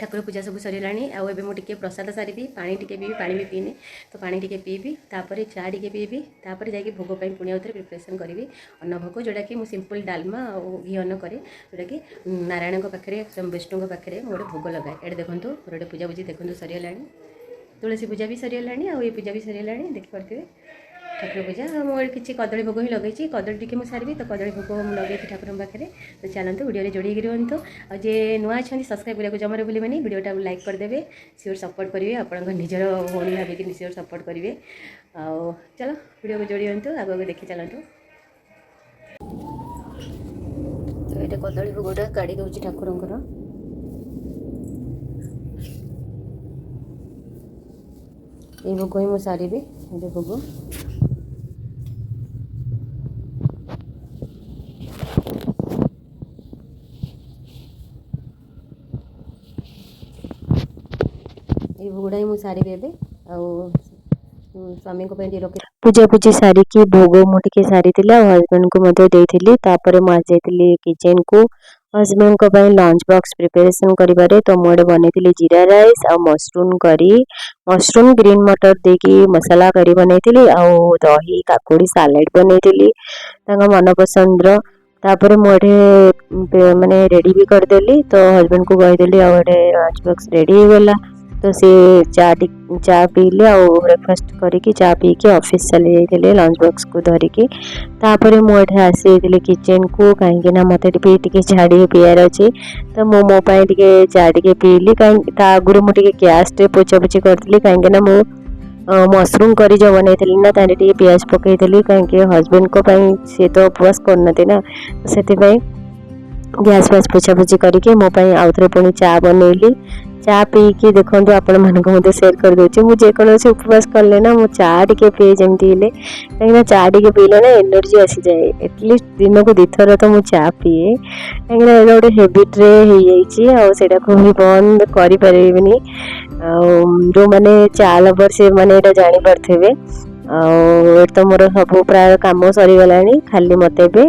ଠାକୁର ପୂଜା ସବୁ ସରିଲାଣି। ଆଉ ଏବେ ମୁଁ ଟିକେ ପ୍ରସାଦ ସାରିବି, ପାଣି ଟିକେ ପିଇବି, ପାଣି ବି ପିଇନି ତ ପାଣି ଟିକେ ପିଇବି, ତାପରେ ଚା ଟିକେ ପିଇବି, ତାପରେ ଯାଇକି ଭୋଗ ପାଇଁ ପୁଣି ଆଉଥରେ ପ୍ରିପାରେସନ୍ କରିବି ଅନ୍ନ ଭୋଗ, ଯେଉଁଟାକି ମୁଁ ସିମ୍ପଲ୍ ଡାଲମା ଆଉ ଘି ଅନ୍ନ କରେ, ଯେଉଁଟାକି ନାରାୟଣଙ୍କ ପାଖରେ ସ୍ୱୟଂ ବିଷ୍ଣୁଙ୍କ ପାଖରେ ମୁଁ ଗୋଟେ ଭୋଗ ଲଗାଏ। ଏଇଟା ଦେଖନ୍ତୁ ମୋର ଗୋଟେ ପୂଜାପୂଜି ଦେଖନ୍ତୁ ସରିଗଲାଣି, ତୁଳସୀ ପୂଜା ବି ସରିଗଲାଣି, ଆଉ ଏ ପୂଜା ବି ସରିଗଲାଣି ଦେଖିପାରୁଥିବେ। ଠାକୁର ପୂଜା ମୁଁ କିଛି କଦଳୀ ଭୋଗ ହିଁ ଲଗେଇଛି, କଦଳୀ ଟିକେ ମୁଁ ସାରିବି ତ କଦଳୀ ଭୋଗ ମୁଁ ଲଗେଇଛି ଠାକୁରଙ୍କ ପାଖରେ। ତ ଚାଲନ୍ତୁ ଭିଡ଼ିଓରେ ଯୋଡ଼ି ହେଇକି ରୁହନ୍ତୁ, ଆଉ ଯିଏ ନୂଆ ଅଛନ୍ତି ସବସ୍କ୍ରାଇବ୍ କରିବାକୁ ଜମାରୁ ଭୁଲିବେନି, ଭିଡ଼ିଓଟାକୁ ଲାଇକ୍ କରିଦେବେ, ସିଓର ସପୋର୍ଟ କରିବେ, ଆପଣଙ୍କ ନିଜର ଭଉଣୀ ଭାବିକି ସିଓର ସପୋର୍ଟ କରିବେ। ଆଉ ଚାଲ ଭିଡ଼ିଓକୁ ଯୋଡ଼ି ହୁଅନ୍ତୁ, ଆଗକୁ ଦେଖି ଚାଲନ୍ତୁ। ତ ଏଇଟା କଦଳୀ ଭୋଗଟା କାଢ଼ି ଦେଉଛି ଠାକୁରଙ୍କର। এই ଭୋଗ ହିଁ ମୁଁ ସାରିବି, ଏବେ ଭୋଗ এই ଭୋଗଟା ହିଁ ମୁଁ ସାରିବି ଏବେ। ଆଉ ସ୍ୱାମୀଙ୍କ ପାଇଁ ଟିକେ ରଖି ପୂଜାପୂଜି ସାରିକି ଭୋଗ ମୁଁ ଟିକେ ସାରିଥିଲି ଆଉ ହଜବେଣ୍ଡକୁ ମଧ୍ୟ ଦେଇଥିଲି। ତାପରେ ମୁଁ ଆସିଯାଇଥିଲି କିଚେନକୁ ହଜବେଣ୍ଡଙ୍କ ପାଇଁ ଲଞ୍ଚ ବକ୍ସ ପ୍ରିପାରେସନ୍ କରିବାରେ। ତ ମୁଁ ଏଠି ବନେଇଥିଲି ଜିରା ରାଇସ୍ ଆଉ ମସରୁମ୍ କରି, ମସରୁମ୍ ଗ୍ରୀନ୍ ମଟର ଦେଇକି ମସଲା କରି ବନେଇଥିଲି, ଆଉ ଦହି କାକୁଡ଼ି ସାଲାଡ଼ ବନେଇଥିଲି ତାଙ୍କ ମନପସନ୍ଦର। ତାପରେ ମୁଁ ଏଠି ମାନେ ରେଡ଼ି ବି କରିଦେଲି, ତ ହଜବେଣ୍ଡକୁ କହିଦେଲି ଆଉ ଏଠି ଲଞ୍ଚ ବକ୍ସ ରେଡ଼ି ହେଇଗଲା। ତ ସେ ଚା ପିଇଲେ ଆଉ ବ୍ରେକଫାଷ୍ଟ କରିକି ଚା ପିଇକି ଅଫିସ୍ ଚାଲି ଯାଇଥିଲେ ଲଞ୍ଚ ବକ୍ସକୁ ଧରିକି। ତାପରେ ମୁଁ ଏଠି ଆସିଯାଇଥିଲି କିଚେନକୁ, କାହିଁକିନା ମୋତେ ଟିକେ ଝାଡ଼ି ପିଇବାର ଅଛି। ତ ମୁଁ ମୋ ପାଇଁ ଟିକେ ଚା ଟିକେ ପିଇଲି, କାହିଁକି ତା ଆଗରୁ ମୁଁ ଟିକେ ଗ୍ୟାସ୍ରେ ପୋଛାପୋଛି କରିଥିଲି, କାହିଁକିନା ମୁଁ ମସରୁମ୍ କରି ଯେଉଁ ବନେଇଥିଲି ନା ତାହେଲେ ଟିକେ ପିଆଜ ପକାଇଥିଲି, କାହିଁକି ହଜବେଣ୍ଡଙ୍କ ପାଇଁ ସିଏ ତ ଉପବାସ କରୁନାହାନ୍ତି ନା, ସେଥିପାଇଁ ଗ୍ୟାସ୍ ଫ୍ୟାସ୍ ପୋଛାପୋଛି କରିକି ମୋ ପାଇଁ ଆଉଥରେ ପୁଣି ଚା ବନେଇଲି। ଚା ପିଇକି ଦେଖନ୍ତୁ ଆପଣମାନଙ୍କୁ ମଧ୍ୟ ସେୟାର କରିଦେଉଛି, ମୁଁ ଯେକୌଣସି ଉପବାସ କଲେ ନା ମୁଁ ଚା ଟିକେ ପିଏ ଯେମିତି ହେଲେ, କାହିଁକିନା ଚା ଟିକେ ପିଇଲେ ନା ଏନର୍ଜି ଆସିଯାଏ। ଏଟଲିଷ୍ଟ ଦିନକୁ 2 ଥର ତ ମୁଁ ଚା ପିଏ, କାହିଁକିନା ଏଇଟା ଗୋଟେ ହ୍ୟାବିଟ୍ରେ ହେଇଯାଇଛି ଆଉ ସେଇଟାକୁ ବି ବନ୍ଦ କରିପାରିବିନି। ଆଉ ଯେଉଁମାନେ ଚା ଲଭର୍ ସେମାନେ ଏଇଟା ଜାଣିପାରୁଥିବେ। ଆଉ ଏଠି ତ ମୋର ସବୁ ପ୍ରାୟ କାମ ସରିଗଲାଣି, ଖାଲି ମୋତେ ଏବେ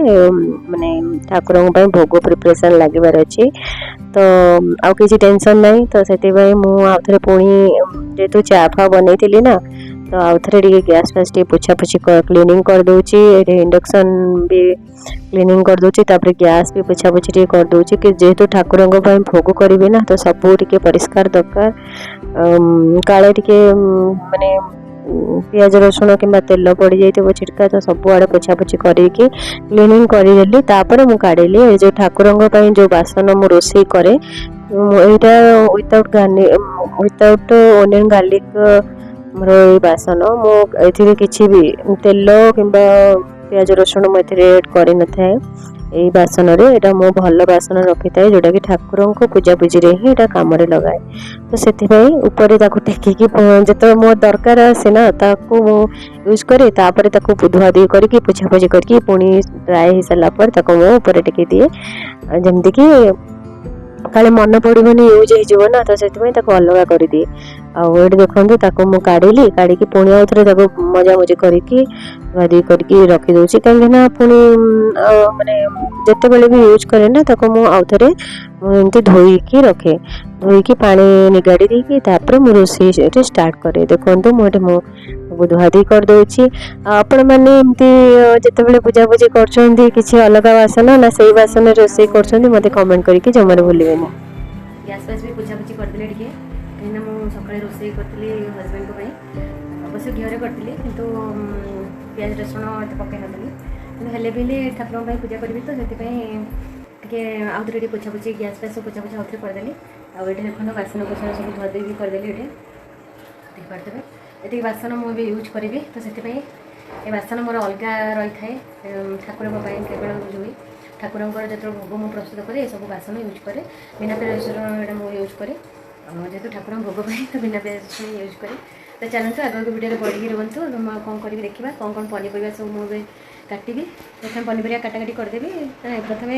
ମାନେ ଠାକୁରଙ୍କ ପାଇଁ ଭୋଗ ପ୍ରିପାରେସନ୍ ଲାଗିବାର ଅଛି। ତ ଆଉ କିଛି ଟେନସନ୍ ନାହିଁ, ତ ସେଥିପାଇଁ ମୁଁ ଆଉଥରେ ପୁଣି ଯେହେତୁ ଚା ଫା ବନେଇଥିଲି ନା, ତ ଆଉଥରେ ଟିକେ ଗ୍ୟାସ୍ ଫ୍ୟାସ୍ ଟିକେ ପୋଛାପୋଛି କ୍ଲିନିଂ କରିଦେଉଛି। ଏଠି ଇଣ୍ଡକ୍ସନ୍ ବି କ୍ଲିନିଂ କରିଦେଉଛି, ତାପରେ ଗ୍ୟାସ୍ ବି ପୋଛାପୋଛି ଟିକେ କରିଦେଉଛି, କି ଯେହେତୁ ଠାକୁରଙ୍କ ପାଇଁ ଭୋଗ କରିବି ନା, ତ ସବୁ ଟିକେ ପରିଷ୍କାର ଦରକାର। କାଳେ ଟିକେ ମାନେ ପିଆଜ ରସୁଣ କିମ୍ବା ତେଲ ପଡ଼ିଯାଇଥିବ ଛିଟକା, ତ ସବୁଆଡ଼େ ପୋଛାପୋଛି କରିକି କ୍ଲିନିଂ କରିଦେଲି। ତାପରେ ମୁଁ କାଢ଼ିଲି ଏ ଯେଉଁ ଠାକୁରଙ୍କ ପାଇଁ ଯେଉଁ ବାସନ ମୁଁ ରୋଷେଇ କରେ, ଏଇଟା ୱିଥାଉଟ୍ ଓନିଅନ୍ ଗାର୍ଲିକ୍ ମୋର ଏଇ ବାସନ। ମୁଁ ଏଥିରେ କିଛି ବି ତେଲ କିମ୍ବା ପିଆଜ ରସୁଣ ମୁଁ ଏଥିରେ ଏଡ଼୍ କରିନଥାଏ ଏଇ ବାସନରେ। ଏଇଟା ମୁଁ ଭଲ ବାସନ ରଖିଥାଏ, ଯେଉଁଟାକି ଠାକୁରଙ୍କ ପୂଜାପୂଜିରେ ହିଁ ଏଇଟା କାମରେ ଲଗାଏ। ତ ସେଥିପାଇଁ ଉପରେ ତାକୁ ଟେକିକି ଯେତେବେଳେ ମୋ ଦରକାର ଆସେ ନା, ତାକୁ ମୁଁ ୟୁଜ୍ କରେ। ତାପରେ ତାକୁ ଧୁଆଧୁଇ କରିକି ପୋଛାପୋଛି କରିକି ପୁଣି ଡ୍ରାଏ ହେଇସାରିଲା ପରେ ତାକୁ ମୁଁ ଉପରେ ଟେକି ଦିଏ, ଯେମିତିକି କାଳେ ମନେ ପଡ଼ିବନି ୟୁଜ୍ ହେଇଯିବ ନା, ତ ସେଥିପାଇଁ ତାକୁ ଅଲଗା କରିଦିଏ। ଆଉ ଏଇଠି ଦେଖନ୍ତୁ ତାକୁ ମୁଁ କାଢ଼ିକି ପୁଣି ଆଉଥରେ ତାକୁ ମଜାମଜି କରିକି ଧୁଆଧୁଇ କରିକି ରଖିଦେଉଛି, କାହିଁକିନା ପୁଣି ମାନେ ଯେତେବେଳେ ବି ୟୁଜ୍ କରେ ନା, ତାକୁ ମୁଁ ଆଉଥରେ ଏମିତି ଧୋଇକି ରଖେ, ଧୋଇକି ପାଣି ନିଗାଡ଼ି ଦେଇକି ତାପରେ ମୁଁ ରୋଷେଇ ଏଠି ଷ୍ଟାର୍ଟ କରେ। ଦେଖନ୍ତୁ ମୁଁ ଏଠି ସବୁ ଧୁଆଧୁଇ କରିଦେଉଛି। ଆପଣମାନେ ଏମିତି ଯେତେବେଳେ ପୂଜାପୂଜି କରୁଛନ୍ତି କିଛି ଅଲଗା ବାସନ ନା ସେଇ ବାସନରେ ରୋଷେଇ କରୁଛନ୍ତି, ମୋତେ କମେଣ୍ଟ କରିକି ଜମାରୁ ଭୁଲିବେନି। ଗ୍ୟାସ୍ ଫ୍ୟାସ୍ ବି ପୋଛାପୋଛି କରିଦେଲେ ଟିକେ, କାହିଁକିନା ମୁଁ ସକାଳେ ରୋଷେଇ କରିଥିଲି ହଜବେଣ୍ଡଙ୍କ ପାଇଁ, ଅବଶ୍ୟ ଘିଅରେ କରିଥିଲି, କିନ୍ତୁ ପିଆଜ ରସୁଣ ଏତେ ପକାଇ ନଥିଲି। କିନ୍ତୁ ହେଲେ ବି ଠାକୁରଙ୍କ ପାଇଁ ପୂଜା କରିବି, ତ ସେଥିପାଇଁ ଟିକେ ଆଉଥରେ ଟିକେ ପୋଛାପୋଛି ଗ୍ୟାସ୍ ଫ୍ୟାସ୍ ପୋଛାପୋଛି ଆଉଥରେ କରିଦେଲି। ଆଉ ଏଠି ଦେଖନ୍ତୁ ବାସନ କୁସନ ସବୁ ଧୁଆଧୁଇ ବି କରିଦେଲି। ଏଠି ଦେଖିପାରୁଥିବେ ଏତିକି ବାସନ ମୁଁ ଏବେ ୟୁଜ୍ କରିବି, ତ ସେଥିପାଇଁ ଏ ବାସନ ମୋର ଅଲଗା ରହିଥାଏ ଠାକୁରଙ୍କ ପାଇଁ କେବଳ ୟୁଜ୍ ହୁଏ। ଠାକୁରଙ୍କର ଯେତେବେଳେ ଭୋଗ ମୁଁ ପ୍ରସ୍ତୁତ କରେ ଏସବୁ ବାସନ ୟୁଜ୍ କରେ। ବିନା ପିଆଜ ରସୁଣ ଏଇଟା ମୁଁ ୟୁଜ୍ କରେ, ଯେହେତୁ ଠାକୁରଙ୍କ ଭୋଗ ପାଇଁ ତ ବିନା ପିଆଜ ରସୁଣ ୟୁଜ୍ କରେ। ତ ଚାଲନ୍ତୁ ଆଗକୁ ଭିଡ଼ିଓରେ ବଢ଼ିକି ରୁହନ୍ତୁ। ମୁଁ ଆଉ କ'ଣ କରିବି ଦେଖିବା, କ'ଣ କ'ଣ ପନିପରିବା ସବୁ ମୁଁ ଏବେ କାଟିବି। ପ୍ରଥମେ ପନିପରିବା କାଟାକାଟି କରିଦେବି। ପ୍ରଥମେ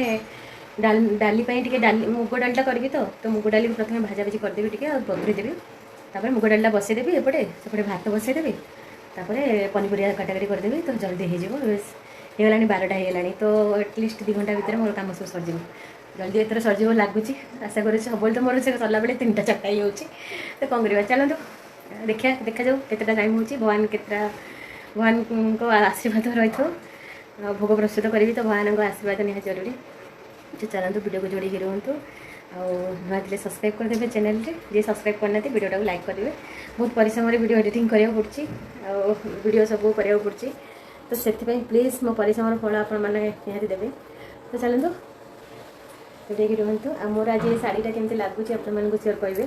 ଡାଲି ପାଇଁ ଟିକେ ମୁଗ ଡାଲିଟା କରିବି, ତ ମୁଗ ଡାଲିକୁ ପ୍ରଥମେ ଭାଜାଭାଜି କରିଦେବି ଟିକେ, ଆଉ ବଘାରି ଦେବି। ତାପରେ ମୁଗ ଡାଲିଟା ବସାଇଦେବି, ସେପଟେ ଭାତ ବସାଇଦେବି, ତାପରେ ପନିପରିବା କାଟାକାଟି କରିଦେବି, ତ ଜଲ୍ଦି ହେଇଯିବ। ହେଇଗଲାଣି 12ଟା ହେଇଗଲାଣି, ତ ଆଟଲିଷ୍ଟ 2 ଘଣ୍ଟା ଭିତରେ ମୋର କାମ ସବୁ ସରିଯିବ। जल्दी एथर सजीव लगुच आशा करूँ सब तो मोर से सरला बेले 3टा 4टा ही होची तो कौन करवा चलते देखा देखा जाऊ केतटा टाइम होची भगवान केतटा भगवान को आशीर्वाद रही थो भोग प्रस्तुत करी तो भगवान को आशीर्वाद निहा जरूरी तो चलते वीडियो को जोड़ी रुहतु आते सब्सक्राइब करदे चैनल जी सब्सक्राइब करना वीडियो को लाइक करेंगे बहुत परिश्रम वीडियो एडिटिंग करा पड़ी वीडियो सब करा पड़ी तो से प्लीज मो परिश्रम फल आपते देवे तो चलते जोड़ी रुहतु मोर आज शाढ़ीटा केमती लगुच आपको सियोर कहे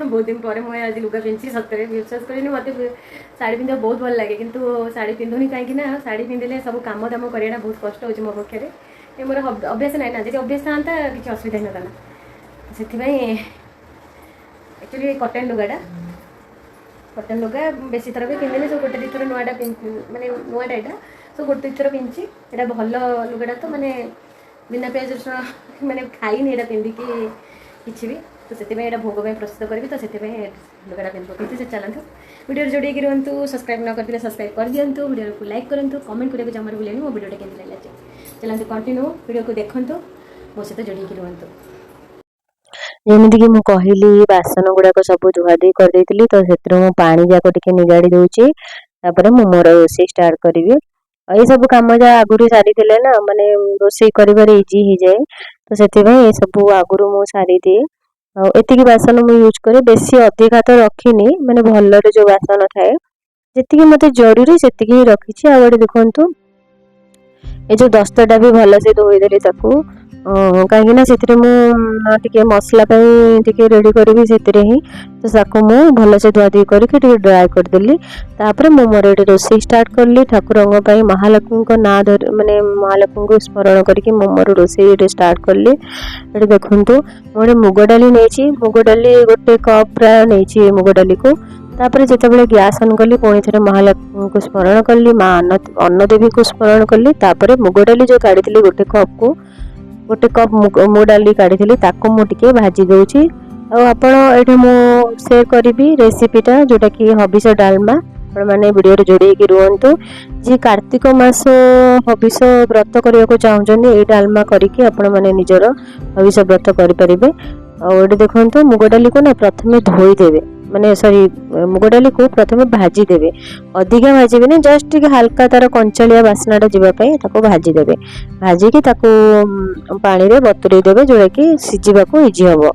बहुत दिन पर मुझे आज लुगा पिंधि सतरे विश्वास करें मत शाढ़ी पिंधा बहुत भल लगे किंतु शाढ़ी पिंधुनी कहीं शाढ़ी पिंधिले सब कम दाम कराटा बहुत कष्ट हो मो पक्षे मोर अभ्यास ना ना जी अभ्यास था किसी असुविधा ही ना से एक्चुअली कटन लुगाटा कटन लुगा बेसी थर भी पिंधे सब गोटे दुथर नुआटा माने नुआटा यहाँ सब गोटे दुथर पिंधि यहाँ भल लुगाटा तो माने बिना प्याज रसुण मैंने खाई यहाँ पिंधिकी किसी भी तो से भोग प्रस्तुत करी तो से लुगाटा पिंध पकड़ी से चलते वीडियो जोड़ी रुहतु सब्सक्राइब न करते सब्सक्राइब कर दिंतु वीडियो को लाइक करूँ कमेंट करने जमार बुलेनी मो वीडियो केमती लगे चलते कंटिन्यू वीडियो को देखूँ मो सहित जोड़ी रुहतु जमीक मुझे कहली बासन गुड़ाक सब धुआधुई करदेली तो से पानी जाक टे निगाड़ी दूची मु मोर रोषे स्टार्ट करी ये सब कम जहाँ आगुरी सारी ना माने रोषे कर इजी हो जाए तो से सब आगुरी मु सारी दिए एतिकी बासन मु यूज करे बेसी अधिका तो रखीनी माने भल जो बासन थाए जी मत जरूरी से रखी आ देखु ये जो दस्ताटा भी भल से धोईदेली कहीं से मसला रेडी करी ही तो मु भल से धुआधुई करके ड्राई करदेली मु मोर ये रोषे स्टार्ट कली ठाकुर महालक्ष्मी ना माने महालक्ष्मी को स्मरण करके मु मोर रोषे स्टार्ट कली ये देखु मोर मुग डाली नहीं मुग डाली गोटे कप प्राय नहीं मुग डाली को तापर जिते गैस ऑन कली पुणी थे महालक्ष्मी को स्मरण कली माँ अन्न देवी को स्मरण कली तापर मुग डाली जो काढ़ी गोटे कप मुग डाली काढ़ी मुझे भाजी दूची आपड़ मु शेयर करी रेसिपीटा जोटा कि हबिष डालमा मैंने वीडियो जोड़ी रुहतु जी कार्तिक मास हबिष व्रत करने को चाहते ये डालमा करके आपण मैंने निजर हबिष व्रत करें और देखो मुग डाली को ना प्रथमे धोईदेवे माने सॉरी मुग डाली को प्रथमे भाजी देवे अधिका भाजी ना जस्ट हल्का तार कंचालिया बास्नाटा जावाई भाजी देवे भाजिकी पानी रे बतुरे देवे जोटा कि सीझा इजी हम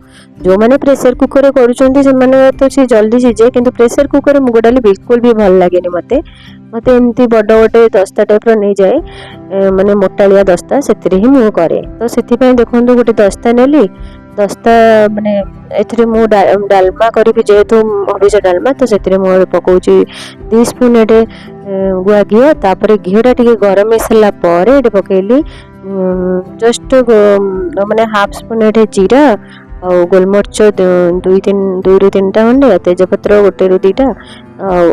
जो मैंने प्रेसर कुकर करुँचे तो सी जल्दी सीझे किंतु प्रेसर कुकर मुग डाली बिल्कुल भी भल लगे मते मते एमती बड़ गोटे दस्ता टाइप नहीं जाए माने मोटालिया दस्ता से ही मु करे तो से देखो गोटे दस्ता नेली दस्ता माने एथरे मु डालमा करी जेहेतु हबिष डालमा तो से मु पकाउची 2 स्पून एटे गुआ घी तापर घीटा टिके गरम हो सारा पर ये पकेली जस्ट माने हाफ स्पून एटे जीरा और गोलमरिच 2 ରୁ 3टा खंडे तेजपत्र 1 ରୁ 2टा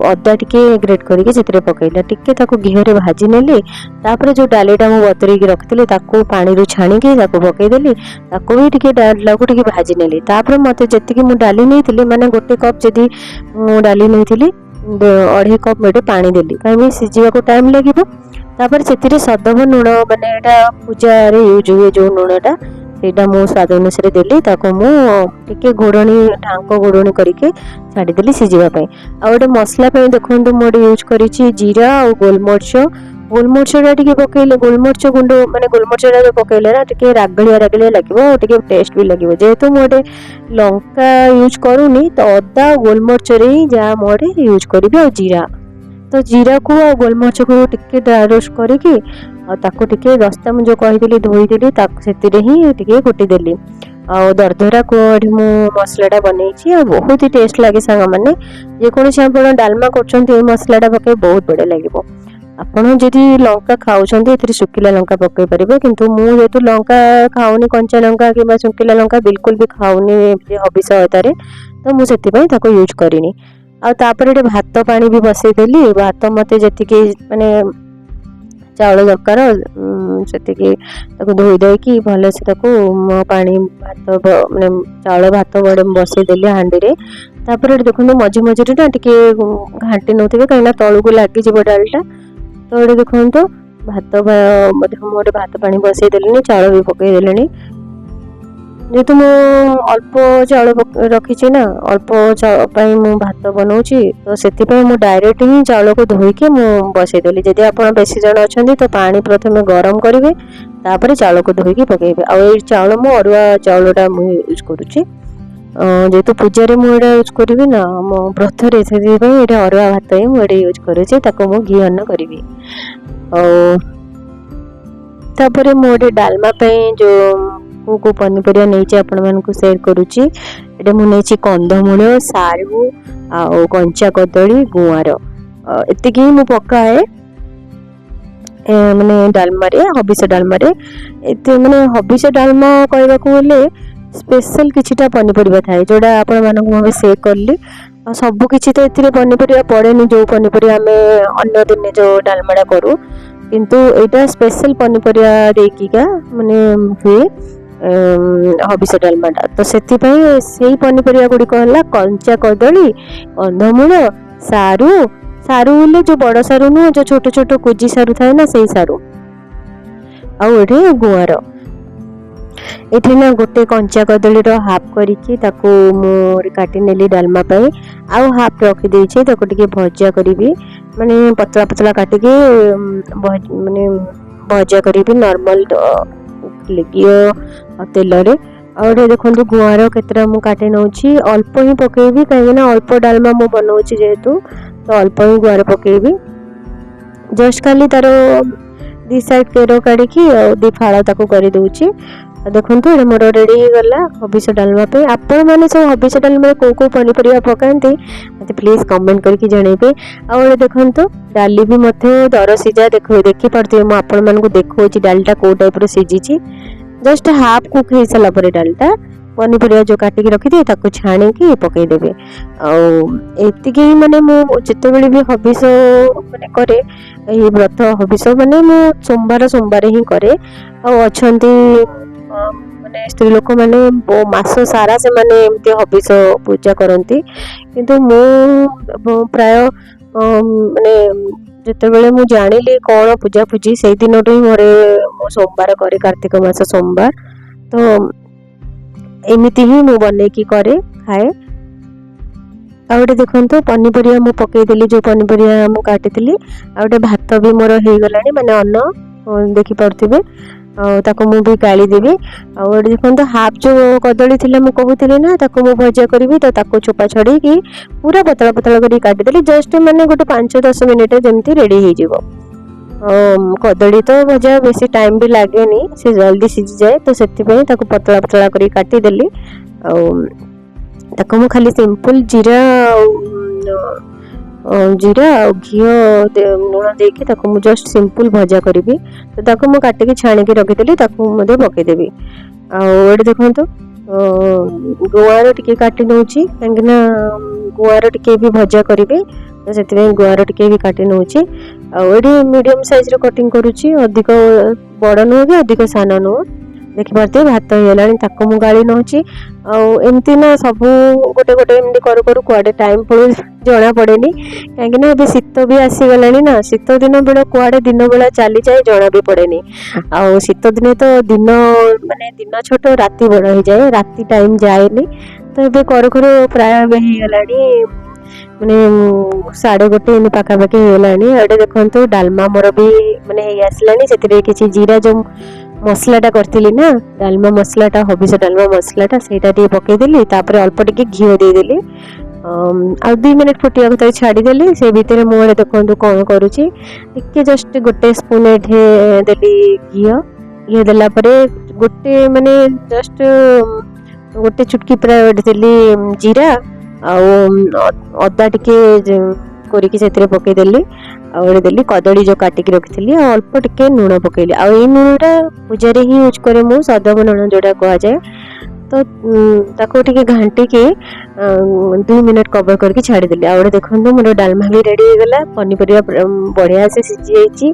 अदा टिके ग्रेट करके से पकईला टिके घीरे भाजी नेली तापर जो डालीटा मु बतुरेकी रखी पानी रू छाणिकी पकईदेली भी टिके डाला को टिके भाजी नेली तापर मते जतिकी मु डाली नहीं माने गोटे कप जदि मु डाली नहीं 2.5 कप मेटे पानी देली कहीं सीझा को टाइम लगे तापर से सदभ लुण माने पूजा यूज हुए जो लुणटा सेटा मु स्वाद अनुसार देली मुझे घोड़णी ढांक घोड़णी करके छाड़ीदेली सीझापी आ गए मसला देखो मुझे यूज करी जीरा और गोलमरिचा टे पकईले गोलमरिच गुंड माने गोलमरिचा जो पकईले ना टे रागलिया लगे टेस्ट भी लगे जेहेतु मुझे लंका यूज करूनी तो अदा गोलमरिच ही जहाँ मुझे यूज करी और जीरा तो जीरा को आ गोलमरिच को टिके ड्राई रोस्ट करके टिके दस्ता मुझे कहीदेली धोईदेली से कुटीदेली आ दरदरा को मु मसलाटा बनई बहुत ही टेस्ट लगे सांग मैंने जेकोसी आप डालमा कर मसलाटा पकई बहुत बढ़िया लगे आपड़ जदि लंका खाऊँ सुखिला लंका पकई पारे किंतु मुझे लंका खाऊनी कंचा लंका कि सुखिला लंका बिल्कुल भी खाऊनी हबिष अयतारे तो मुझे यूज करनी आपर भात पानी भी बसईदेली भात मत जी माने चाउल दरकार से धोई देकी भल से पानी भात माने चाउल भात बड़े बसईदेली हांडी तापर देखो मझे मझे ना टे घाटी नौथे कहीं तलू को लगिज डालटा तो ये देखो भात मोटे भात पानी बसई देली चाउल भी पकई देली जेहेतु मु अल्प चाउल रखी ना अल्प चाउल मु भात बनाऊँगी तो से डायरेक्ट ही चाउल को धोईकी मु बसईदेली जदि आप बेसी जन अच्छा तो पानी प्रथम गरम करेंगे तापर चाउल को धोईकी पकेबे आ चाउल मु अरुआ चाउलटा मु यूज करुच्ची जेहेतु पूजा मुझे यूज करी ना मो व्रत से अरुआ भात ही मुझे यूज करुच्ची घी अन्न करी तापर मुझे डालमा जो को पनीपरिया नहीं आपण मानक शेयर करुच्ची एटा मु नहीं कंदमूल सारू आ कंचा कदली गुआर एतिकी मु पकाए माने डालमा रे हबिस डालमा रे एते माने हबिस डालमा कहबा को बोले स्पेशल किछिटा पनीपरिया थाए जोड़ा आपण मानक हम शेयर करली सब किछि तो एथिरे पनीपरिया पड़ेनी जो पनीपरिया आमे अन्य दिन जो डालमाडा करू किंतु एटा स्पेशल पनीपरिया देकीका माने हुए हबिस डालमाटा तो से पनीपरिया गुड़िक है कंचा कदली कंदमूल सारू सारू बोले जो बड़ सारू नुह जो छोट छोट कुजी सारू थाए ना से सारू आठे गुआर ये ना गोटे कंचा कदली हाफ करके काटी नेली डालमा आउ हाफ रखी टे भजा करी माने पतला पतला काटिकी माने भजा करी नॉर्मल घी तेल देखो गुआर केतरा मु काटे नौची अल्प ही पकेबी कहीं अल्प डालमा मु बनाऊँगी जेहेतु तो अल्प ही गुआर पकेबी जस्ट खाली तार दी साइड केरो काढ़ी दी फाड़ ताको कर दूची देखो ये मोर रेडी गला हबिस डालमा पे आपण मैंने सब हबिस डालमा को पनीपरिया पकाती मत प्लीज कमेंट करके जनइबे आ देखो डाली भी मत दर सीझा देखी पार्थे मुझे आपण मानक देखो डालटा कौ टाइप सीझी जस्ट हाफ कुक हो सारा पर डालटा पनीपरिया जो काटिक रखी थी छाणिकी पकईदेवे आती माने जिते भी हबिस माने करे व्रत हबिस माने मु सोमवार ही करे अच्छा माने स्त्री लोक माने मास सारा से माने एमती हबिस पूजा करती किंतु मु प्राय माने जितेबले मु जानिली कौन पूजा पूजी से दिन ही मोरे सोमवार करे कार्तिक मास सोमवार तो एमती ही मु बनईकी करे खाए आउटे देखो पनीपरिया मु पकईदेली जो पनीपरिया मु काटी आउटे भात भी मोर हो गला माने अन्न देखी पार्थे ताको मु भी गाली देवी और देखो हाफ जो कदली थिले मु कहूली ना ताको मु भजा करी तो ताको चोपा छड़ी की पूरा पतला पतला करी काटिदेली जस्ट माने गोटे 5-10 मिनिट जमती रेडी हो जीवो कदली तो भजा बेसी टाइम भी लगे नी से जल्दी सीझी जाए तो से पतला पतला करी काटिदेली ताको मु खाली सिंपल जीरा जीरा और घी लुण देकी मु जस्ट सिंपल भजा करी तो ताको मु काटिकी छाणिकी रखीदेली ताको पकईदेवी आठ देखो गुआर टिके काटी नौची कहीं गुआर टिके भी भजा करी तो से गुआर टिके भी काटी नौची आठी मीडियम साइज कटिंग करुच्ची अधिक बड़ नुह कि अधिक सान नुह देखी पार्थे भात हो मु गाड़ी नौची आमती ना सब गोटे गोटे एमती करू करू कुआडे टाइम पड़े जना पड़े कहीं शीत भी आसीगला ना शीत दिन बेला कुआडे दिन बेला चली जाए जना भी पड़े आ शीत दिन तो दिन माने दिन छोट राति बड़ हो जाए राति टाइम जाएनी तो ये करू करू प्राय होगला माने 1:30 पाखापाखि होगला देखो डालमा मोर भी माने आसलानी से किसी जीरा जो मसलाटा करथिली ना डालमा मसलाटा हबिस डालमा मसलाटा सेटा टी पकईदेली अल्प टिके घी देदेली आ 2 मिनिट फुटिया को छाड़ीदेली से भितर मुझे देखो कौन करुच्ची टिके जस्ट गोटे स्पून एठे देली घी देला परे गोटे माने जस्ट गोटे चुटकी प्राय देली जीरा अदा टिके कोरिकी से पकईदेली देली कदली जो काटिकी रखी अल्प टिके लुण पकईली आ लुणटा पूजा ही यूज करे मु सदम लुण जोड़ा कह जाए तो ताको टिके घांटिकी 2 मिनिट कवर करके छाड़ीदेली आ देखो मोर डालमा भी रेडी हो गला पनीपरिया बढ़िया से सीझी जाइए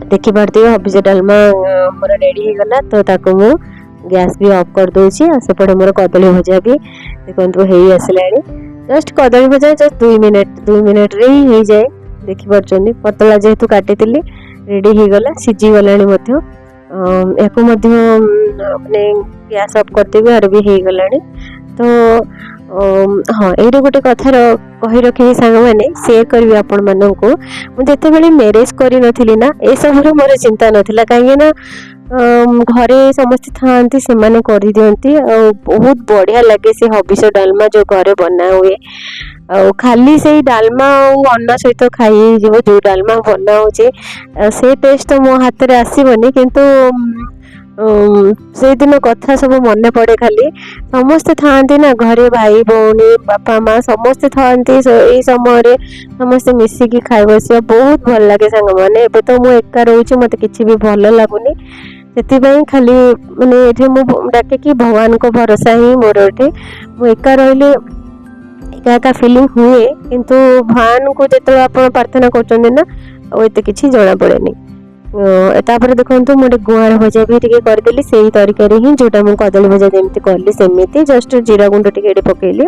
देखी पार्थे हबिस डालमा मोर रेडी हो गला तो ताको मु गैस भी ऑफ कर दूची सेपटे मोर कदली भजा भी देखो हो आसला जस्ट कदली भजा जस्ट 2 मिनिट रे ही जाए ଦେଖିପାରୁଛନ୍ତି ପତଳା ଯେହେତୁ କାଟିଥିଲି ରେଡ଼ି ହେଇଗଲା, ସିଝିଗଲାଣି ମଧ୍ୟ। ୟାକୁ ମଧ୍ୟ ମାନେ ଗ୍ୟାସ୍ ଅଫ୍ କରିଦେବି, ଆର ବି ହେଇଗଲାଣି। ତ ହଁ, ଏଇଟା ଗୋଟେ କଥା କହି ରଖିବି ସାଙ୍ଗମାନେ, ସେୟାର କରିବି ଆପଣମାନଙ୍କୁ। ମୁଁ ଯେତେବେଳେ ମ୍ୟାରେଜ୍ କରିନଥିଲି ନା, ଏସବୁର ମୋର ଚିନ୍ତା ନଥିଲା, କାହିଁକିନା ଘରେ ସମସ୍ତେ ଥାଆନ୍ତି, ସେମାନେ କରିଦିଅନ୍ତି। ଆଉ ବହୁତ ବଢ଼ିଆ ଲାଗେ ସେ ହବିଷ ଡାଲମା ଯେଉଁ ଘରେ ବନା ହୁଏ। ଆଉ ଖାଲି ସେଇ ଡାଲମା ଆଉ ଅନ୍ନ ସହିତ ଖାଇ ହେଇଯିବ। ଯେଉଁ ଡାଲମା ବନା ହେଉଛି ସେ ଟେଷ୍ଟ ତ ମୋ ହାତରେ ଆସିବନି, କିନ୍ତୁ ସେଇଦିନ କଥା ସବୁ ମନେ ପଡ଼େ। ଖାଲି ସମସ୍ତେ ଥାଆନ୍ତି ନା ଘରେ, ଭାଇ ଭଉଣୀ ବାପା ମା ସମସ୍ତେ ଥାଆନ୍ତି। ଏଇ ସମୟରେ ସମସ୍ତେ ମିଶିକି ଖାଇ ବସିବା ବହୁତ ଭଲ ଲାଗେ ସାଙ୍ଗମାନେ। ଏବେ ତ ମୁଁ ଏକା ରହୁଛି, ମୋତେ କିଛି ବି ଭଲ ଲାଗୁନି। ସେଥିପାଇଁ ଖାଲି ମାନେ ଏଠି ମୁଁ ଡାକେ ଭଗବାନଙ୍କ ଭରସା ହିଁ ମୋର। ଏଠି ମୁଁ ଏକା ରହିଲେ ଏକା ଏକା ଫିଲିଂ ହୁଏ, କିନ୍ତୁ ଭଗବାନଙ୍କୁ ଯେତେବେଳେ ଆପଣ ପ୍ରାର୍ଥନା କରୁଛନ୍ତି ନା, ଆଉ ଏତେ କିଛି ଜଣାପଡ଼େନି। ତାପରେ ଦେଖନ୍ତୁ, ମୁଁ ଗୋଟେ ଗୁଆଁର ଭଜା ବି ଟିକେ କରିଦେଲି ସେଇ ତରିକାରେ ହିଁ, ଯେଉଁଟା ମୁଁ କଦଳୀ ଭଜା ଯେମିତି କଲି ସେମିତି। ଜଷ୍ଟ ଜିରା ଗୁଣ୍ଡ ଟିକେ ଏଠି ପକେଇଲି,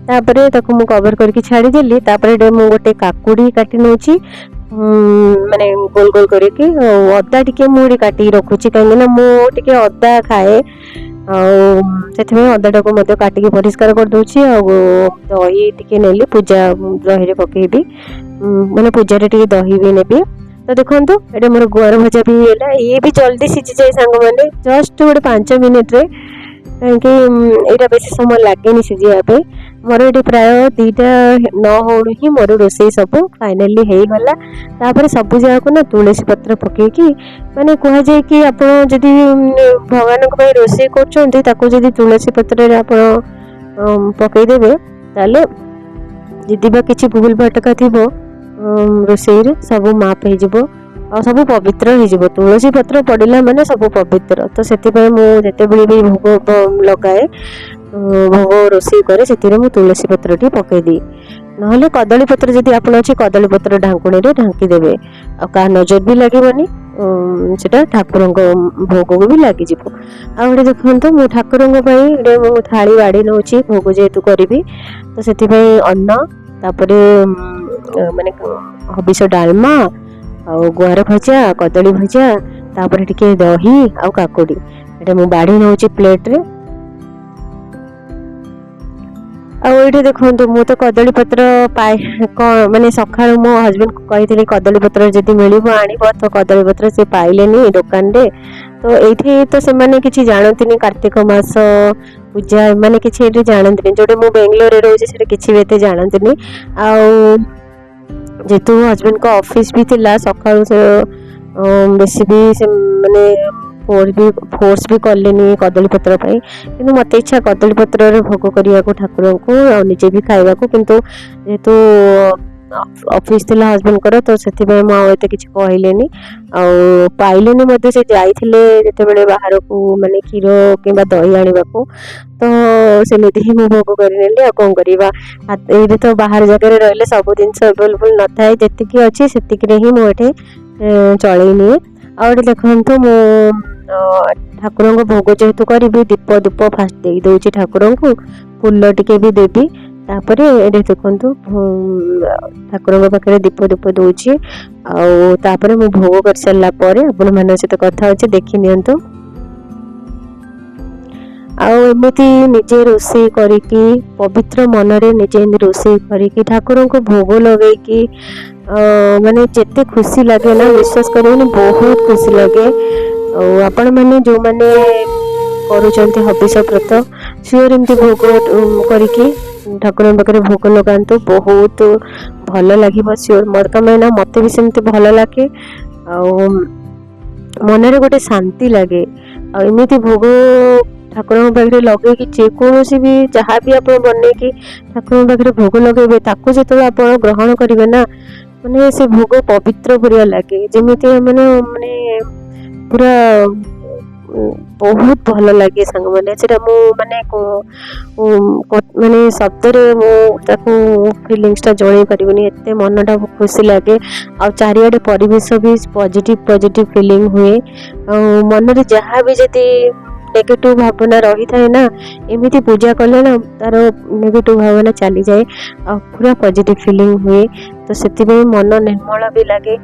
ତାପରେ ତାକୁ ମୁଁ କଭର କରିକି ଛାଡ଼ିଦେଲି। ତାପରେ ଏଠି ମୁଁ ଗୋଟେ କାକୁଡ଼ି କାଟି ନେଉଛି, ମାନେ ଗୋଲ ଗୋଲ କରିକି। ଆଉ ଅଦା ଟିକେ ମୁଁ ଏଠି କାଟିକି ରଖୁଛି, କାହିଁକିନା ମୁଁ ଟିକେ ଅଦା ଖାଏ। ଆଉ ସେଥିପାଇଁ ଅଦାଟାକୁ ମଧ୍ୟ କାଟିକି ପରିଷ୍କାର କରିଦେଉଛି। ଆଉ ଦହି ଟିକେ ନେଲି, ପୂଜା ଦହିରେ ପକେଇବି, ମାନେ ପୂଜାରେ ଟିକେ ଦହି ବି ନେବି। ତ ଦେଖନ୍ତୁ, ଏଇଟା ମୋର ଗୁଆଁର ଭଜା ବି ହେଇଗଲା। ଇଏ ବି ଜଲ୍ଦି ସିଝିଯାଏ ସାଙ୍ଗମାନେ, ଜଷ୍ଟ ଗୋଟେ 5 ମିନିଟ୍ରେ, କାହିଁକି ଏଇଟା ବେଶୀ ସମୟ ଲାଗେନି ସିଝିବା ପାଇଁ। ମୋର ଏଠି ପ୍ରାୟ 2ଟା ନ ହଉଣୁ ହିଁ ମୋର ରୋଷେଇ ସବୁ ଫାଇନାଲି ହେଇଗଲା। ତାପରେ ସବୁ ଯାକକୁ ନା ତୁଳସୀ ପତ୍ର ପକେଇକି, ମାନେ କୁହାଯାଏ କି ଆପଣ ଯଦି ଭଗବାନଙ୍କ ପାଇଁ ରୋଷେଇ କରୁଛନ୍ତି, ତାକୁ ଯଦି ତୁଳସୀ ପତ୍ରରେ ଆପଣ ପକେଇଦେବେ, ତାହେଲେ ଯଦି ବା କିଛି ଭୁଲ ଭଟକା ଥିବ ରୋଷେଇରେ, ସବୁ ମାପ ହେଇଯିବ ଆଉ ସବୁ ପବିତ୍ର ହେଇଯିବ। ତୁଳସୀ ପତ୍ର ପଡ଼ିଲା ମାନେ ସବୁ ପବିତ୍ର। ତ ସେଥିପାଇଁ ମୁଁ ଯେତେବେଳେ ବି ଭୋଗ ଲଗାଏ, ଭୋଗ ରୋଷେଇ କରେ, ସେଥିରେ ମୁଁ ତୁଳସୀ ପତ୍ରଟି ପକେଇଦିଏ। ନହେଲେ କଦଳୀ ପତ୍ର ଯଦି ଆପଣ ଅଛି, କଦଳୀ ପତ୍ର ଢାଙ୍କୁଣୀରେ ଢାଙ୍କି ଦେବେ, ଆଉ କାହା ନଜର ବି ଲାଗିବନି। ସେଟା ଠାକୁରଙ୍କ ଭୋଗକୁ ବି ଲାଗିଯିବ। ଆଉ ଗୋଟେ ଦେଖନ୍ତୁ, ମୁଁ ଠାକୁରଙ୍କ ପାଇଁ ଏଇଟା ମୁଁ ଥାଳି ବାଢ଼ି ନେଉଛି, ଭୋଗ ଯେହେତୁ କରିବି। ତ ସେଥିପାଇଁ ଅନ୍ନ, ତାପରେ ମାନେ ହବିଷ ଡାଲମା, ଆଉ ଗୁଆଁର ଭଜା, କଦଳୀ ଭଜା, ତାପରେ ଟିକେ ଦହି ଆଉ କାକୁଡ଼ି, ଏଇଟା ମୁଁ ବାଢ଼ି ନେଉଛି ପ୍ଲେଟ୍ରେ। ଆଉ ଏଇଠି ଦେଖନ୍ତୁ, ମୁଁ ତ କଦଳୀ ପତ୍ର ମାନେ ସକାଳୁ ମୋ ହଜବେଣ୍ଡକୁ କହିଥିଲି କଦଳୀ ପତ୍ର ଯଦି ମିଳିବ ଆଣିବ, ତ କଦଳୀ ପତ୍ର ସେ ପାଇଲେନି ଦୋକାନରେ। ତ ଏଇଠି ତ ସେମାନେ କିଛି ଜାଣନ୍ତିନି, କାର୍ତ୍ତିକ ମାସ ପୂଜା ଏମାନେ କିଛି ଏଠି ଜାଣନ୍ତିନି। ଯୋଉଟା ମୁଁ ବେଙ୍ଗଲୋରରେ ରହୁଛି, ସେଟା କିଛି ବି ଏତେ ଜାଣନ୍ତିନି। ଆଉ ଯେହେତୁ ହଜବେଣ୍ଡଙ୍କ ଅଫିସ୍ ବି ଥିଲା ସକାଳୁ, ସେ ବେଶୀ ବି ସେ ମାନେ ଫୋର୍ସ ବି କଲେନି କଦଳୀପତ୍ର ପାଇଁ। କିନ୍ତୁ ମୋତେ ଇଚ୍ଛା କଦଳୀପତ୍ରରେ ଭୋଗ କରିବାକୁ ଠାକୁରଙ୍କୁ, ଆଉ ନିଜେ ବି ଖାଇବାକୁ। କିନ୍ତୁ ଯେହେତୁ ଅଫିସ୍ ଥିଲା ହଜବେଣ୍ଡଙ୍କର, ତ ସେଥିପାଇଁ ମୁଁ ଆଉ ଏତେ କିଛି କହିଲେନି। ଆଉ ପାଇଲେନି ମଧ୍ୟ, ସେ ଯାଇଥିଲେ ଯେତେବେଳେ ବାହାରକୁ, ମାନେ କ୍ଷୀର କିମ୍ବା ଦହି ଆଣିବାକୁ। ତ ସେମିତି ହିଁ ମୁଁ ଭୋଗ କରିନେଲି। ଆଉ କ'ଣ କରିବା, ଏଇଠି ତ ବାହାର ଜାଗାରେ ରହିଲେ ସବୁ ଜିନିଷ ଆଭେଲେବୁଲ୍ ନଥାଏ। ଯେତିକି ଅଛି ସେତିକିରେ ହିଁ ମୁଁ ଏଠି ଚଳେଇ ନିଏ। ଆଉ ଏଠି ଦେଖନ୍ତୁ, ମୁଁ ଠାକୁରଙ୍କ ଭୋଗ ଯେହେତୁ କରିବି, ଦୀପ ଫାଷ୍ଟ ଦେଇ ଦେଉଛି ଠାକୁରଙ୍କୁ, ଫୁଲ ଟିକେ ବି ଦେବି। ତାପରେ ଏଠି ଦେଖନ୍ତୁ, ଠାକୁରଙ୍କ ପାଖରେ ଦୀପ ଦେଉଛି। ଆଉ ତାପରେ ମୁଁ ଭୋଗ କରିସାରିଲା ପରେ ଆପଣମାନଙ୍କ ସହିତ କଥା ହେଉଛି, ଦେଖି ନିଅନ୍ତୁ। ଆଉ ଏମିତି ନିଜେ ରୋଷେଇ କରିକି, ପବିତ୍ର ମନରେ ନିଜେ ରୋଷେଇ କରିକି ଠାକୁରଙ୍କୁ ଭୋଗ ଲଗେଇକି, ମାନେ ଯେତେ ଖୁସି ଲାଗେ ନା, ବିଶ୍ୱାସ କରିବେନି, ବହୁତ ଖୁସି ଲାଗେ। ଆଉ ଆପଣମାନେ ଯେଉଁମାନେ କରୁଛନ୍ତି ହବିଷ ବ୍ରତ, ସିଓର ଏମିତି ଭୋଗ କରିକି ଠାକୁରଙ୍କ ପାଖରେ ଭୋଗ ଲଗାନ୍ତୁ, ବହୁତ ଭଲ ଲାଗିବ ସିଓର। ମୋତେ ବି ସେମିତି ଭଲ ଲାଗେ, ଆଉ ମନରେ ଗୋଟେ ଶାନ୍ତି ଲାଗେ। ଆଉ ଏମିତି ଭୋଗ ଠାକୁରଙ୍କ ପାଖରେ ଲଗେଇକି, ଯେକୌଣସି ବି ଯାହା ବି ଆପଣ ବନେଇକି ଠାକୁରଙ୍କ ପାଖରେ ଭୋଗ ଲଗେଇବେ, ତାକୁ ଯେତେବେଳେ ଆପଣ ଗ୍ରହଣ କରିବେ ନା, ମାନେ ସେ ଭୋଗ ପବିତ୍ର ପରିକା ଲାଗେ। ଯେମିତି ମାନେ ପୁରା ବହୁତ ଭଲ ଲାଗେ ସାଙ୍ଗମାନେ। ସେଟା ମୁଁ ମାନେ ଶବ୍ଦରେ ମୁଁ ତାକୁ ଫିଲିଙ୍ଗସଟା ଜଣେଇ ପାରିବିନି, ଏତେ ମନଟା ଖୁସି ଲାଗେ। ଆଉ ଚାରିଆଡ଼େ ପରିବେଶ ବି ପଜିଟିଭ ଫିଲିଙ୍ଗ ହୁଏ। ଆଉ ମନରେ ଯାହା ବି ଯଦି ନେଗେଟିଭ ଭାବନା ରହିଥାଏ ନା, ଏମିତି ପୂଜା କଲେ ନା ତାର ନେଗେଟିଭ ଭାବନା ଚାଲିଯାଏ, ଆଉ ପୁରା ପଜିଟିଭ ଫିଲିଙ୍ଗ ହୁଏ। ତ तो से मन निर्मल भी लगे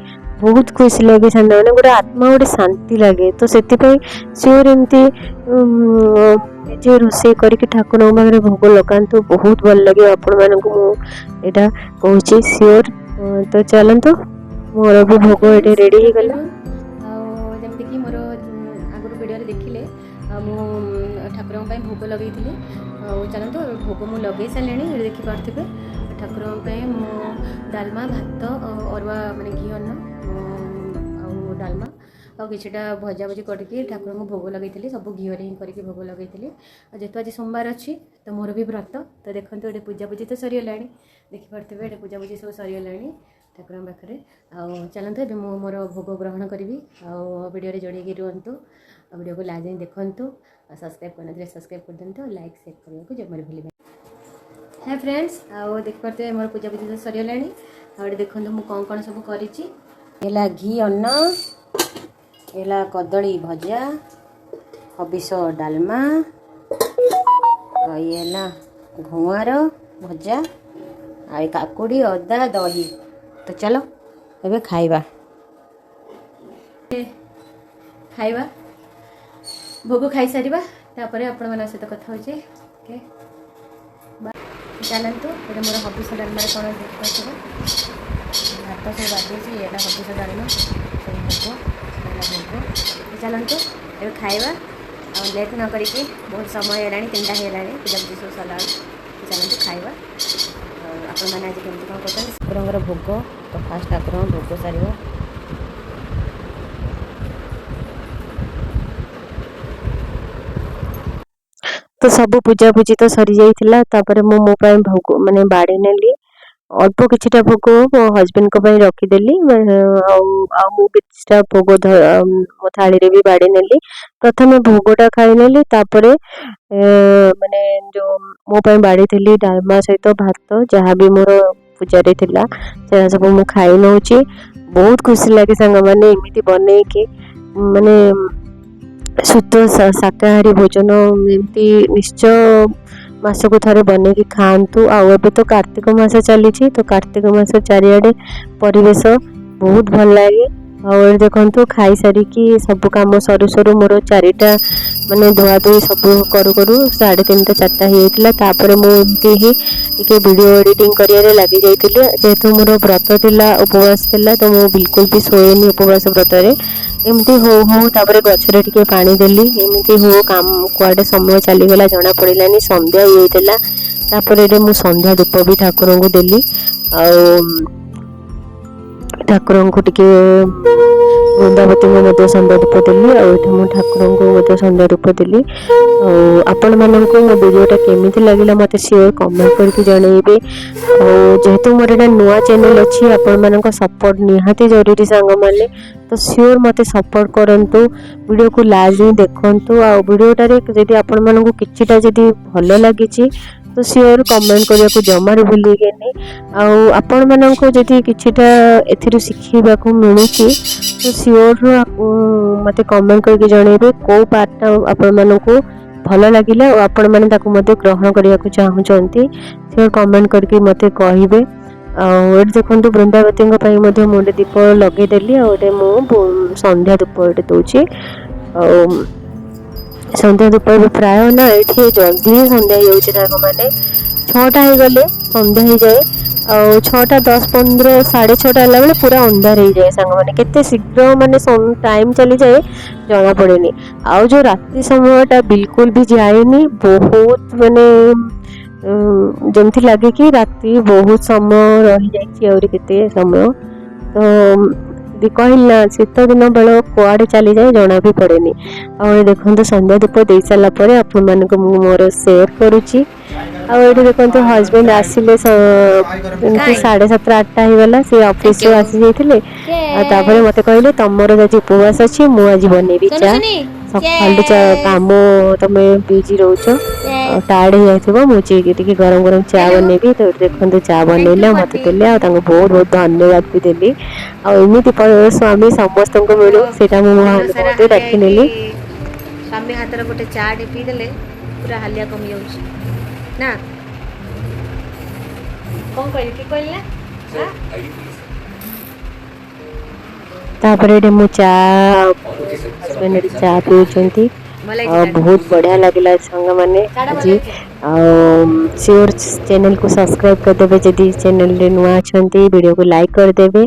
बहुत खुशी लगे सामने मैंने गोटे आत्मा गोटे शांति लगे तो से सियोर एमती निजे रोषे करके ठाकुर पाखे भोग लगातु बहुत भल लगे आपण मानक मुझा कहूँ सियोर तो चलतु मोर भी भोग ये रेडी हो गला जमीक मोर आगुरी भिडियो देखिले ठाकुर भोग लगे चलतु भोग मुझे लगे सारे ये देखिपे ठाकुर डालमा भात अरुआ माने घी अन्न डालमा और किछटा भजा भजी करके ठाकुर को भोग लगे सब घीरे ही करके भोग लगे जेहेतु आज सोमवार अच्छी तो मोर भी व्रत तो देखो ये पूजा पूजी तो सरीगला देखिपे ये पूजा पूजी सब सरीगला ठाकुर पाखे चलते ये मोर भोग ग्रहण करी भिडियो जोड़े रुहतु भिडियो को लास्ट जाए देखु सब्सक्राइब करना सब्सक्राइब कर दिखाँ लाइक शेयर करने को जमार भूल है फ्रेंड्स आओ देखिपे मोर पूजा पूजी तो सरीगला आगे देखो मुझे कौन कौन सब करा घी अन्न एला कदली भजा हबिष डालमा ये घुआर भजा आ काकुड़ी अदा दही तो चलो ए खाइबा खाइबा भोग खाई सारिबा तापर आपण मन सहित कथा होचे ओके चलतु ये मोर हबिष डालमा कौन देखा भात सब बाजी ये हबिष डालमा सब भोग चलतु ये खाइबा लेट न करके बहुत समय है 3टा है पूजा पूजी सब सरला चलतु खाइबा आपण मैंने आज केमती कौन कर ठाकुर भोग तो फास्ट ठाकुर भोग सार तो सब पूजा पूजी तो सरी जाइथिला तापर मो भोग माने बाड़ी नेली अल्प किछटा भोग मो हस्बैंड को रखीदेली किछटा भोग मो थाली रे भी बाड़ी नेली प्रथम भोगटा खाई नेली तापर माने जो मो बाड़ी थी डालमा सहित भात जहाँ भी मोर पूजा रे थिला से सब मु खाई नौची बहुत खुशी लगे सांग माने एमिति बने कि माने शुद्ध शाकाहारी भोजन एमती निश्चय मास को थे बन कि खातु आउ तो कार्तिक मास चली तो कार्तिक मास चारिआडे परिवेश बहुत भल लगे और देखो खाई सारिकी सब कम सरू सरू मोर 4टा माने धुआ धुई सब करू करू 3:30 4टा होता मुझे ही वीडियो एडिटिंग कर लगी जाइए जेहेतु मोर व्रत थिला उपवास थिला तो मुझे बिल्कुल भी सोएनी उपवास व्रत एमती हो तापर गछरे टिके पानी देली एमती हो काम कुआडे समय चलीगला जना पड़ानी संध्या होता तापर मु संध्या धूप भी ठाकुर को देली ठाकुर को टिके वृंदावती को संध्या धूप देली आउ ठाकुर को संध्या धूप देली आपण मानक मो वीडियोटा केमिति लागला मते शेयर कमेंट करके जनइबे जेहेतु मोर एटा नुआ चैनल अच्छी आपण मानक सपोर्ट निहाती जरूरी सांग माने तो श्योर मते सपोर्ट करंतु वीडियो को लास्ट में देखंतु आ वीडियोटा रे जदि आपण मानक किछिटा जदि भलो लागिछि तो श्योर कमेंट करिया को जमार भूलिगेनी आपण मानक जदि किछिटा एथिरु शिखिबा को मिलुछि तो श्योर मते कमेंट करके जनइबे को पार्टटा आपण मानक भल लगिला और आपण माने ताको मते ग्रहण करिया को चाहुचंती श्योर कमेंट करके मते कहिबे और देखो वृंदावती मुझे दीप लगेदेली और मु संध्या धूप दूची संध्या धूप प्राय ना ये जल्दी ही संध्या हो मैंने 6टा हो गले संध्या हो जाए और 6टा 10 15 6:30 बेले पूरा अंधार हो जाए सांग मैंने केते शीघ्र माने टाइम चली जाए जना पड़ेनी आउ जो रात्रि समयटा बिल्कुल भी जाएनी बहुत माने जमती लगे कि राति बहुत समय रही जाते समय तो कहला शीत दिन बेल कुआडे चली जाए जना भी पड़ेनी और देखो संध्या धूप दे सारापर आप मोर शेयर करुच्ची देखो हस्बैंड आसिले 7:30 8टा होगला सी ऑफिस आसी जाते मत कहले तुमर आज उपवास अच्छी मुझे आज बनैबी चा सकाल काम तुम बिजी रोच टायर्ड हो जाइए मुझे गरम गरम चा बनैबी तो देखो चा बनैले मत देले बहुत बहुत धन्यवाद भी देली आमती स्वामी समस्त को मिलू से मुझे रखी नेली स्वामी हाथ गोटे चा पी देले पूरा हालिया कमी जाऊँ ना कौन कहली कि कहला तापर एटे मु चा हस्बैंड एटे चा पिउचंती बहुत बढ़िया लगला संग माने आज श्योर चैनल को सब्सक्राइब कर देबे जदी चैनल रे नुआ छंती वीडियो को लाइक कर देबे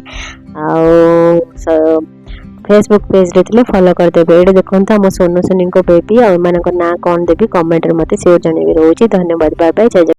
फेसबुक पेज रे थिले फॉलो कर देबे एटे देखंता हम सोनू सोनी को बेबी और मानकर ना कोन देबी कमेंट रे मते शेयर जणेबे रहउची धन्यवाद बाय बाय जय जय।